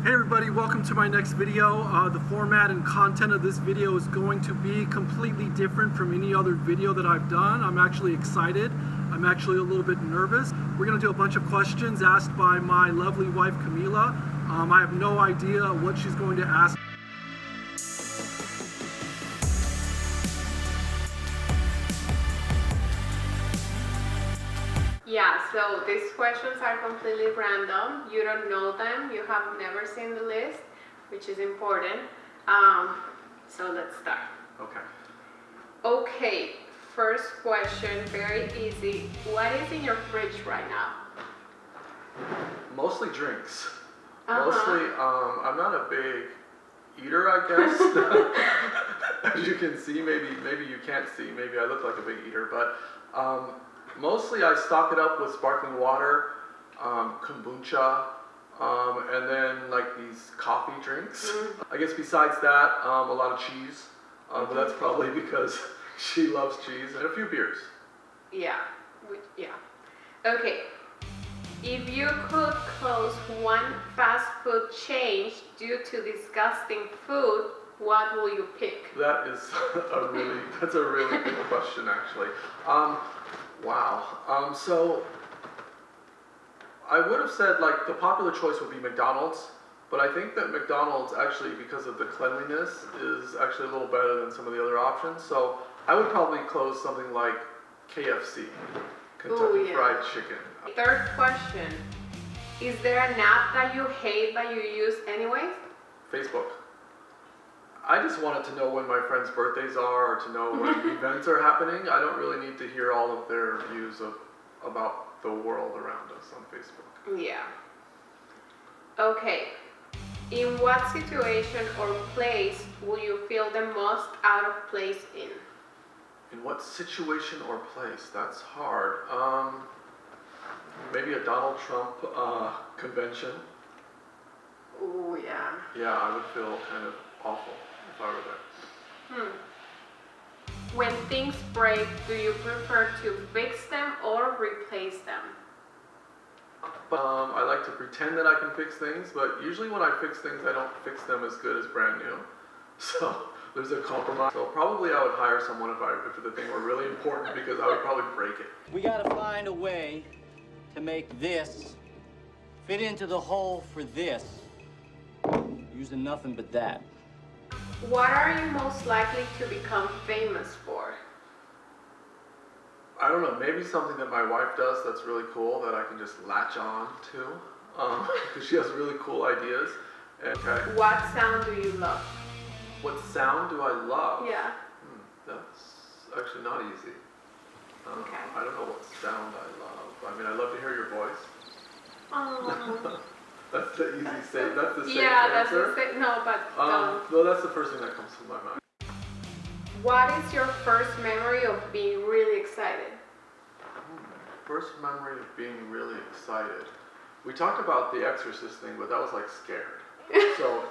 Hey everybody, welcome to my next video. The format and content of this video is going to be completely different from any other video that I've done. I'm actually excited. I'm actually a little bit nervous. We're going to do a bunch of questions asked by my lovely wife Camila. I have no idea what she's going to ask. Yeah, so these questions are completely random. You don't know them. You have never seen the list, which is important. So let's start. Okay. Okay, first question, very easy. What is in your fridge right now? Mostly drinks. Uh-huh. Mostly, I'm not a big eater, I guess. As you can see, maybe you can't see. Maybe I look like a big eater, but mostly I stock it up with sparkling water, kombucha, and then like these coffee drinks. I guess besides that, a lot of cheese, but that's probably because she loves cheese, and a few beers. Yeah. Okay. If you could close one fast food chain due to disgusting food, what will you pick? That is that's a really good question, actually. Wow. So I would have said like the popular choice would be McDonald's, but I think that McDonald's actually, because of the cleanliness, is actually a little better than some of the other options. So I would probably close something like KFC, Kentucky Fried Chicken. Third question. Is there an app that you hate but you use anyways? Facebook. I just wanted to know when my friends' birthdays are, or to know when events are happening. I don't really need to hear all of their views about the world around us on Facebook. Yeah. Okay. In what situation or place will you feel the most out of place in? In what situation or place? That's hard. Maybe a Donald Trump convention. Oh, yeah. Yeah, I would feel kind of awful if I were there. When things break, do you prefer to fix them or replace them? I like to pretend that I can fix things, but usually when I fix things, I don't fix them as good as brand new. So there's a compromise. So probably I would hire someone if the thing were really important, because I would probably break it. We gotta find a way to make this fit into the hole for this, using nothing but that. What are you most likely to become famous for? I don't know, maybe something that my wife does that's really cool that I can just latch on to, because she has really cool ideas. Okay. What sound do you love? What sound do I love? Yeah. That's actually not easy. Okay. I don't know what sound I love. I mean, I love to hear your voice. Oh. That's the easy safe. That's the safe Yeah, that's answer. the safe. No, but don't. No, that's the first thing that comes to my mind. What is your first memory of being really excited? First memory of being really excited. We talked about the Exorcist thing, but that was like scared. So,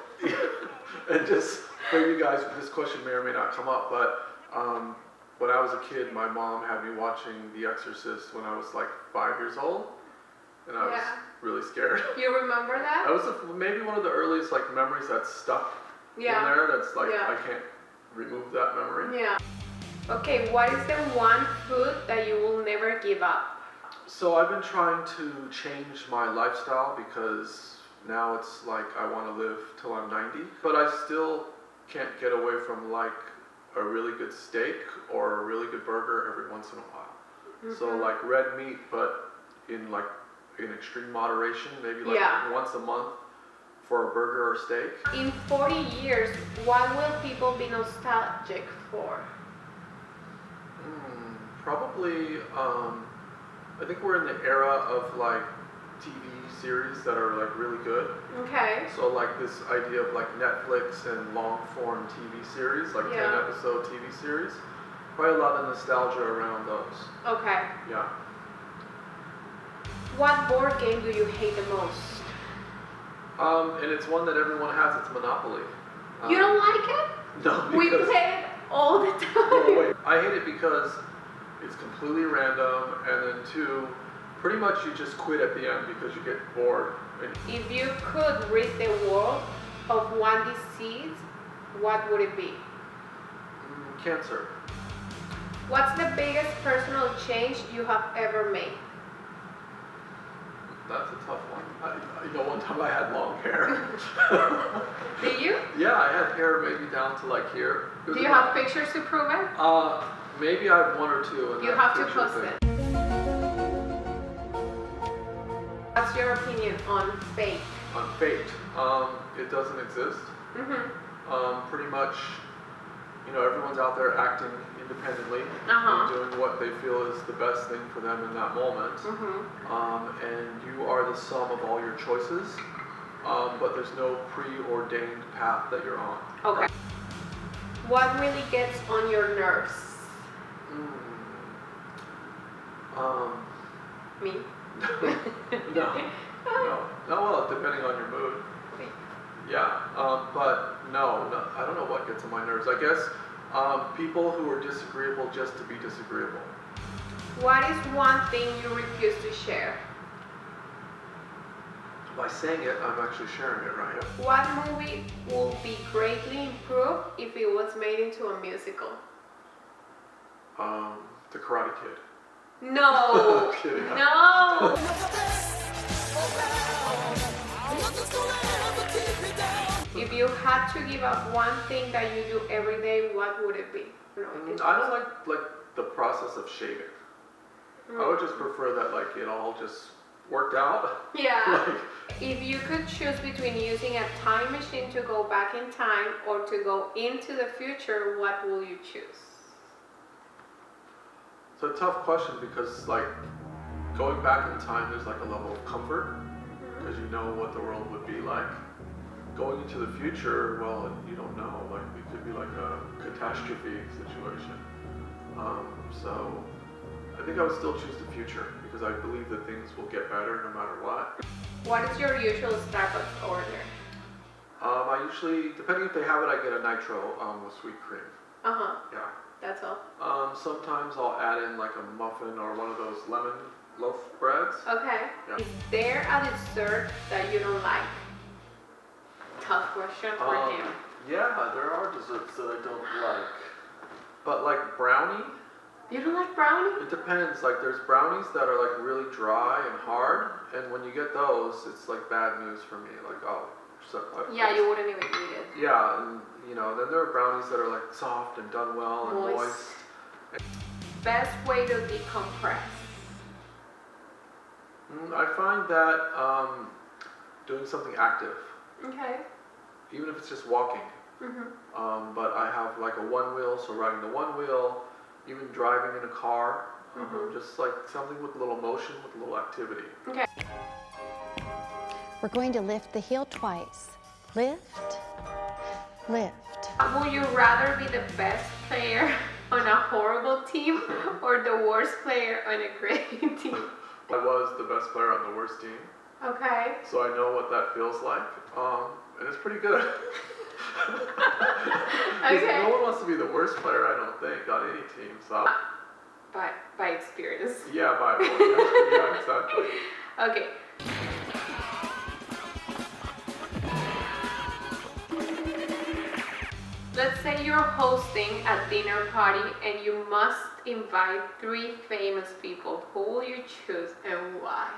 and just for you guys, this question may or may not come up, but when I was a kid, my mom had me watching The Exorcist when I was like 5 years old, and I was really scared. You remember that? That was maybe one of the earliest like memories that's stuck in there. That's like I can't remove that memory. Yeah. Okay, what is the one food that you will never give up? So I've been trying to change my lifestyle, because now it's like I want to live till I'm 90, but I still can't get away from like a really good steak or a really good burger every once in a while. So like red meat, but in extreme moderation, maybe like once a month for a burger or steak. In 40 years, what will people be nostalgic for? Probably, I think we're in the era of like TV series that are like really good. Okay. So like this idea of like Netflix and long form TV series, like 10 episode TV series. Probably a lot of nostalgia around those. Okay. Yeah. What board game do you hate the most? And it's one that everyone has, it's Monopoly. You don't like it? No, because... We play it all the time. No, wait. I hate it because it's completely random, and then two, Pretty much you just quit at the end because you get bored. If you could rid the world of one disease, what would it be? Cancer. What's the biggest personal change you have ever made? That's a tough one. One time I had long hair. Do you? Yeah, I had hair maybe down to like here. Do you have pictures to prove it? Maybe I have one or two. You have to post it. What's your opinion on fate? On fate, it doesn't exist. Pretty much, everyone's out there acting independently and doing what they feel is the best thing for them in that moment. And you are the sum of all your choices, but there's no preordained path that you're on. Okay. What really gets on your nerves? Me? No, well, depending on your mood. Yeah, but no, I don't know what gets on my nerves. I guess people who are disagreeable just to be disagreeable. What is one thing you refuse to share? By saying it, I'm actually sharing it, right? What movie will be greatly improved if it was made into a musical? The Karate Kid. No! Kidding. No! If you had to give up one thing that you do every day, what would it be? I don't like the process of shaving. I would just prefer that it all just worked out. Yeah. If you could choose between using a time machine to go back in time or to go into the future, what will you choose? It's a tough question because going back in time, there's a level of comfort because you know what the world would be like. Going into the future, well, you don't know. It could be like a catastrophe situation. So I think I would still choose the future because I believe that things will get better no matter what. What is your usual Starbucks order? I usually, depending if they have it, I get a nitro with sweet cream. Yeah. That's all? Sometimes I'll add in a muffin or one of those lemon loaf breads. Okay. Yeah. Is there a dessert that you don't like? Tough question for you. Yeah, there are desserts that I don't like. But brownie? You don't like brownie? It depends. There's brownies that are really dry and hard, and when you get those, it's bad news for me. Yeah, you wouldn't even eat it. Yeah, and then there are brownies that are soft and done well and moist. Best way to decompress? I find that doing something active. Okay. Even if it's just walking. But I have a one wheel, so riding the one wheel, even driving in a car, just something with a little motion, with a little activity. Okay. We're going to lift the heel twice. Lift, lift. Would you rather be the best player on a horrible team or the worst player on a great team? I was the best player on the worst team. Okay. So I know what that feels like, and it's pretty good. Okay. No one wants to be the worst player, I don't think, on any team. So. By experience. Yeah, yeah, exactly. Okay. Let's say you're hosting a dinner party and you must invite 3 famous people. Who will you choose and why?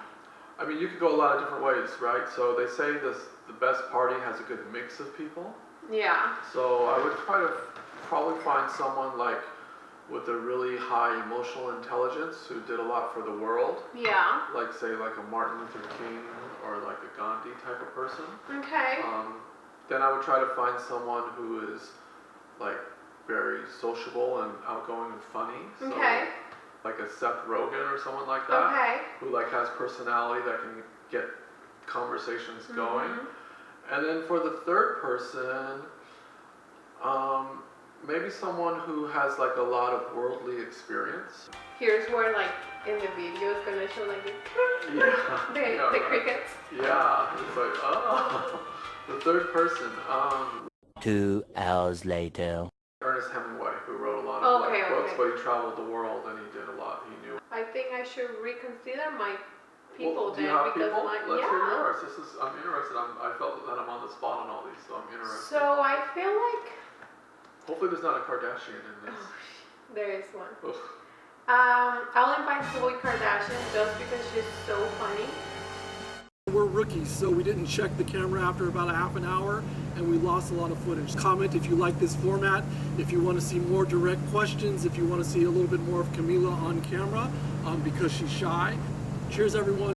I mean, you could go a lot of different ways, right? So they say the best party has a good mix of people. Yeah. So I would try to probably find someone with a really high emotional intelligence who did a lot for the world. Yeah. Say a Martin Luther King or a Gandhi type of person. Okay. Then I would try to find someone who is very sociable and outgoing and funny. So, okay. A Seth Rogen or someone like that. Okay. Who has personality that can get conversations going. And then for the third person, maybe someone who has a lot of worldly experience. Here's where in the video it's gonna show the crickets. Yeah, it's oh. The third person. 2 hours later. Ernest Hemingway, who wrote a lot of Okay, books, but he traveled the world and he did a lot. He knew. I think I should reconsider my people Well, do you then have because people? like Let's hear yeah. yours. I'm interested. I felt that I'm on the spot on all these, so I'm interested. So I feel like Hopefully there's not a Kardashian in this. there is one. Ugh. I'll invite Khloe Kardashian just because she's so funny. We're rookies, so we didn't check the camera after about a half an hour, and we lost a lot of footage. Comment if you like this format, if you want to see more direct questions, if you want to see a little bit more of Camila on camera, because she's shy. Cheers, everyone.